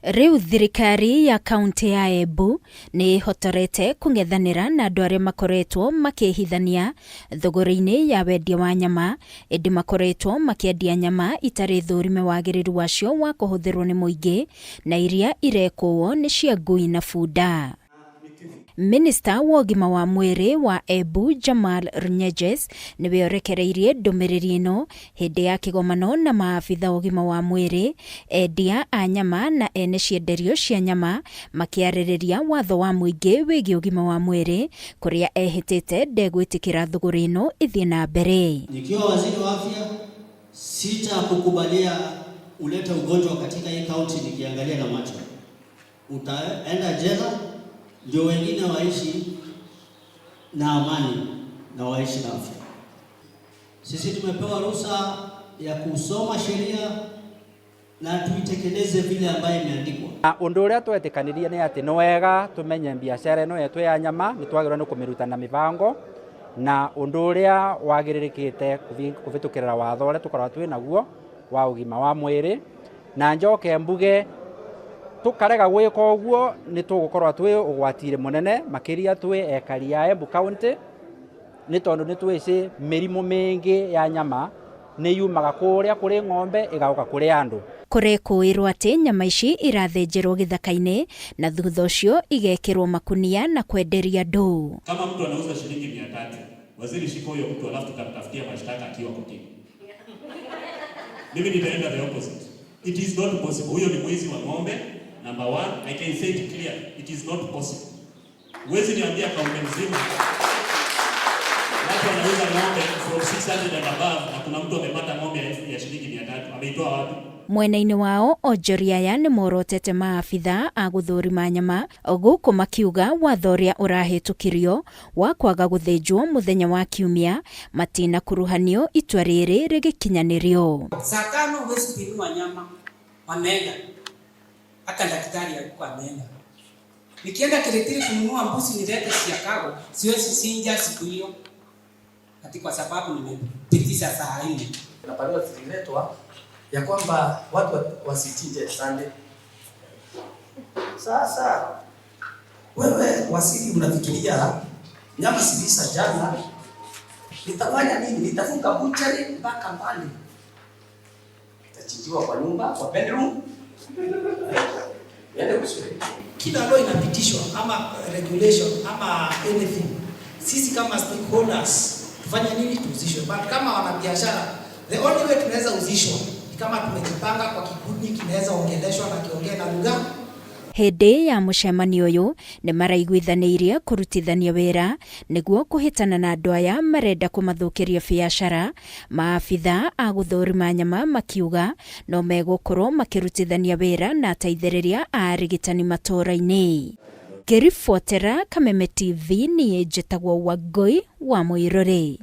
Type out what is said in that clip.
Riu thirikari ya kaunti ya Embu ni hotorete kungethanira na andu aria makoretwo makihithania thogori-ini ya wendia wa nyama, indi makoretwo makiendia nyama itari thurime wagiriru wacio wa kuhuthirwo ni muingi na iria irekwo ni cia ngui na bunda. Minister wa ũgima wa mwĩrĩ wa Embu Jamal Runyeges niwe orekereirie ndumiriri ino hindi ya kigomano na maafitha ũgima wa mwĩrĩ, endia a nyama na ene cienderio cia nyama makiarĩrĩria watho wa muingi wĩgiĩ ũgima wa mwĩrĩ kuria ehĩtĩte ndegwĩtĩkĩra thũgũrĩ ino ithie na mbere. Nikiwa waziri wa afya sitakukubalia ulete ugonjwa katika hii kaunti nikiangalia na macho. Utaenda jela ndio wengine waishi na amani na waishi na afya. Sisi tumepewa ruhusa ya kusoma sheria na tuitekeleze vile ambayo imeandikwa. Undu uria twetikanirie ni ati no wega tumenye biashara ino yetu ya nyama ni twagirwo ni kumiruta na mibango, na undu uria wagiririkite kuvitukirira watho uria tukorwa twi naguo wa ugima wa mwiri, na njoke mbuge tukarega gwika uguo ni tugukorwa twi ugwatire munene makiria twi ekari ya Embu County, ni tondu ni twici mirimu mingi ya nyama ni yumaga kuria kuri ng'ombe igauka kuri andu. Kurekuirwo ati nyama ici irathenjerwo githaka-ini na thutha ucio igekirwo makunia na kwenderia andu. Kama mtu anauza shilingi 300, waziri shika huyo mtu alafu tutamtafutia mashtaka akiwa kotini. Mimi nitaenda the opposite. It is not possible. Huyo ni mwizi wa ng'ombe. Number one, I can say it clear. It is not possible. Huwezi niambia kaunti mzima watu wanauza ng'ombe from 600 and above na kuna mtu amepata ng'ombe ya shilingi 300. Ameitoa wapi? Mwena-ini wao onjoria aya ni morotete maafitha a guthurima nyama guku makiuga watho uria urahitukirio wa kwaga guthinjwo muthenya wa Kiumia matina kuruhanio itua riri rigikinyanirio. Saa 5 huwezi kuinua nyama, wameenda hata daktari alikuwa ameenda. Nikienda Kiritiri kununua mbuzi nilete Siakago, siwezi sinja siku hiyo ati kwa sababu nimepitisha saa 4. Na barua zililetwa ya kwamba watu wasichinje Sunday. Sasa wewe wasili unafikiria nyama silisa jana nitafanya nini? Nitafunga buchari mpaka mbali, nitachinjiwa kwa nyumba, kwa bedroom. Kila law inapitishwa ama regulation ama anything, sisi kama stakeholders tufanye nini? Tuuzishwe. But kama wanabiashara, the only way tunaweza uzishwa kama tumejipanga kwa kikundi kinaweza ongeleshwa na kiongea na lugha. Hindi ya mucemanio uyu ni maraiguithaniirie kurutithania wira niguo kuhitana na andu aya marenda kumathukiria biashara. Maafitha a guthurima nyama makiuga no megukorwo makirutithania wira na ateithĩrĩria a arigitani matura-ini. Ngĩribotera Kameme TV ni njĩtagwo Wangui wa Muiruri.